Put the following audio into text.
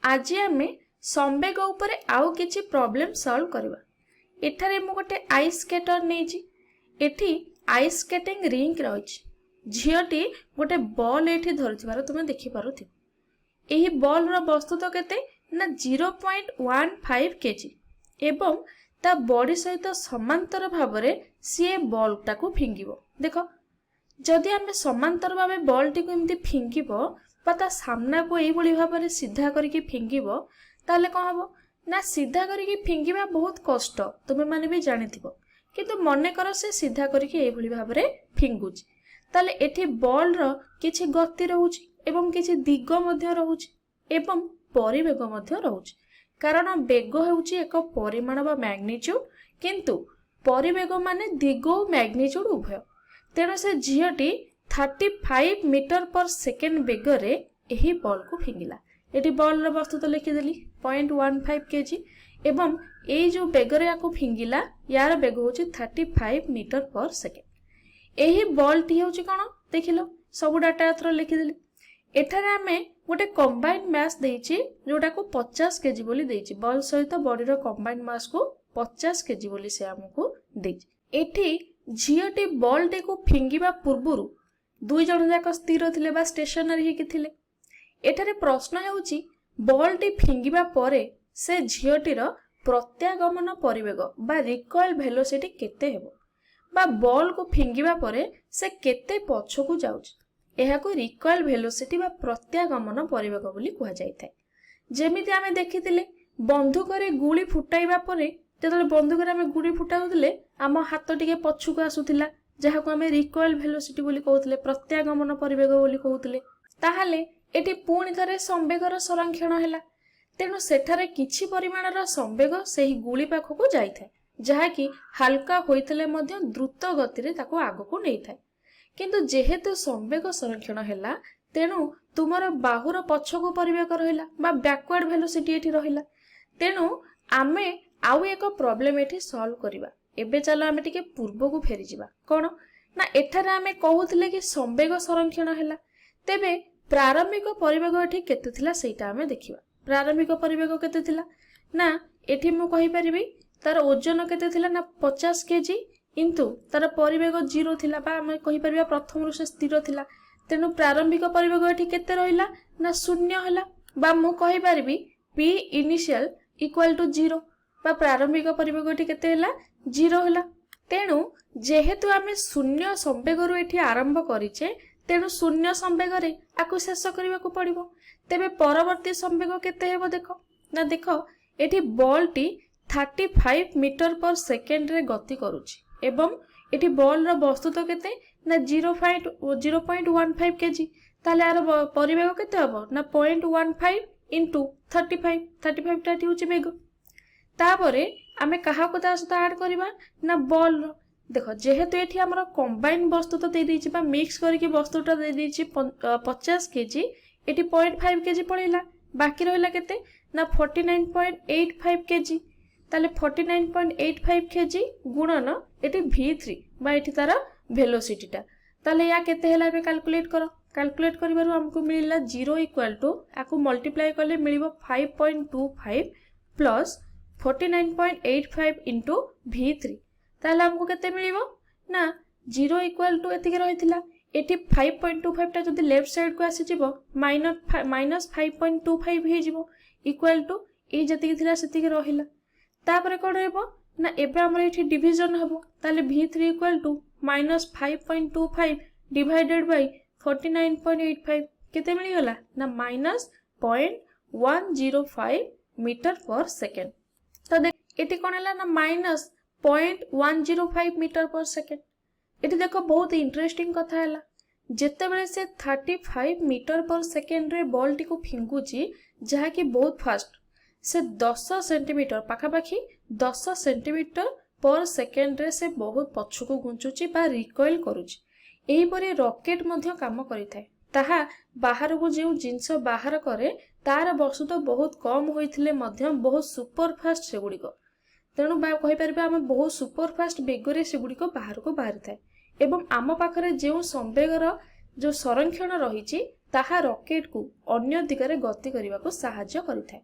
आज आम संवेग उपरे आउ किछि प्रॉब्लम सॉल्व करबा। एठारे मु गोटे आइस स्केटर नेछि। एठी आइस स्केटिंग रिंग रहिछि। झियोटी गोटे बॉल एठी धरिथिबार तुमे देखि पारुथि। एही बॉल रो वस्तुत्व केते ना 0.15 केजी एवं ता बॉडी सहित समांतर भाबरे सी बॉल टाकू फिंगिबो। देखो जदि आमे समांतर भाबे बॉल टी को एमती फिंगिबो बा ता सामना को एई बळी भाबरे सीधा करिकि फिंगिबो ताले कोन हबो ना सीधा करिकि फिंगिबा बहुत कष्ट तुमे माने भी जानिथिबो। किंतु मने कर से सीधा करिकि एई बळी भाबरे फिंगुची ताले एठी बॉल रो किछि गति रहउची एवं किछि दिग मध्ये रहउची एवं परिवेग मध्ये रहउची। कारण वेग हेउची एक परिमाण बा मैग्नीट्यूड किंतु परिवेग माने दिग और मैग्नीट्यूड उभय। तेणु से झीटी 35 मीटर पर सेकेंड बेगरे यही बॉल को फिंगिला। ये बॉल वस्तु तो लिखिदेली 0.15 केजी एवं ये जो बेगरे या फिंगिला यार बेग हूँ 35 मीटर पर सेकेंड। यही बॉल टी हूँ कौन देख लो सब डाटा एथर लिखिदेली। एठारे आमे गोटे कंबाइन मास देइछि जोटा को 50 केजी बोली देइछि। बॉल सहित बॉडी रो कंबाइन मास को 50 केजी बोली से हमको देइछि। एठी झीटी बॉल टी को फिंगिबा पूर्वरु दुई जन जाक स्थिर थिले बा स्टेशनरी हेकि थिले। एठारे प्रश्न हेउछि बॉल टी फिंगिबा परे से झीटीर प्रत्यागमन परिवेग बा रिकॉइल वेलोसिटी केते हेबो बा बॉल को फिंगिबा परे से केते पछकु जाउछि। एहा को रिकॉइल वेलोसिटी बा प्रत्यागमन परिवेग बोली कुहा जाय थाए। जेमिति आमे देखिथिले बंदूकरे गुली फुटाइबा परे जेतले बंदूकरे आमे गुली फुटाउथिले आम हाथ टिके पछकु आसुथिला जहा को आमे रिकॉइल वेलोसिटी बोली कहउथिले प्रत्यागमन परिवेग बोली कहउथिले। ताहाले एटी पुणी थरे संवेगर संरक्षण हैला। तेणु सेठारे किछि परिमाणर संवेग सेही गुली पाखकु जाय थाए जहा कि हल्का होइतले मध्य द्रुत गति रे ताको आगकु नै थाए। किंतु जेहेतु संवेग संरक्षण हैला तेणु तुमर बाहुर पछकु परिवेग रहिला बा बैकवर्ड वेलोसिटी एठी रहिला। तेणु आमे आउ एक प्रॉब्लम एठी सॉल्व करिबा। एबे चलो आमे टिके पूर्व को फेरी जिबा। कोन ना एठारे आमे कहउथिले कि संवेग संरक्षण हैला तेबे प्रारंभिक परिवेग एठी केते थिला सेटा आमे देखिबा। प्रारंभिक परिवेग केते थिला ना एठी मु कहि परिबी तार ओजन केते थिला ना 50 केजी किंतु तार परिवेग 0 थिला बा आमे कहि परिबा प्रथम रु से स्थिर थिला। तेनु प्रारंभिक परिवेग एठी केते रहिला ना शून्य हैला बा मु कहि परिबी p इनिशियल इक्वल टू 0 बा प्रारंभिक परिवेग एठी केते हैला 0 हैला। तेणु जेहेतु आमे शून्य संवेग रु एठी आरंभ करिचे तेणु शून्य संवेग रे आकु शेष करबा को पड़िबो। तेबे परवर्ती संवेग केते हेबो देखो ना देखो एठी बॉल टी 35 मीटर पर सेकेंड रे गति करूची एवं एठी बॉल रो वस्तुत्व केते ना 0.15 केजी। ताले आर परिवेग केते हबो ना 0.15 इनटू 35 टा होची बेग। तापरे आमे कहा को ता सहित ऐड करबा ना बॉल रो। देखो जेहेतु एठी हमर कंबाइन वस्तु तो दे दिछि बा मिक्स करके वस्तुटा दे दिछि 50 केजी एठी 0.5 केजी पड़िला बाकी रहिला केते ना 49.85 केजी। ताले 49.85 केजी गुणन एठी v3 बा एठी तार वेलोसिटी टा ताले या केते हैला बे कैलकुलेट करो। कैलकुलेट करिबारु हमकु मिलिला 0 इक्वल टू आकु मल्टीप्लाई करले मिलिबो 5.25 प्लस 49.85 इनटू v3 ताले हमको केते मिलिबो ना 0 इक्वल टू एतिके रहिथिला एटी 5.25 टा जदी लेफ्ट साइड को आसी जिवो माइनस 5.25 हे जिवो इक्वल टू ए जति थिला सेतिके रहिला। तापरे कोन हेबो ना एबे हमर एठी डिवीजन हेबो ताले v3 equal to minus 5.25 divided by 49.85 केते मिली गला ना माइनस 0.105 मीटर पर सेकेंड। तो देख एठी कोन हला ना माइनस 0.105 मीटर पर सेकेंड। एठी देखो बहुत इंटरेस्टिंग कथा हला जेते बेले से 35 मीटर पर सेकेंड रे बॉल टी को फिंगुची जहा कि बहुत फास्ट से 10 सेंटीमीटर पाखापाखी 10 सेंटीमीटर पर सेकेंड रे से बहुत पछकु घुंचुची बा रिकॉइल करूची। एही परे रॉकेट मध्य काम करिथाय ताहा बाहर को जे जिंस बाहर करे तार वर्ष तो बहुत कम होइथिले मध्य बहुत सुपर फास्ट से गुडी को। तेणु कहि परिबा आमे बहुत सुपर फास्ट बेगरे से गुडी को बाहर को बाहर थाए एवं आम पाखरे जे संवेगर जो संरक्षण रहिछि ତାହା ରକେଟକୁ ଅନ୍ୟ ଦିଗରେ ଗତି କରିବାକୁ ସାହାଯ୍ୟ କରିଥାଏ।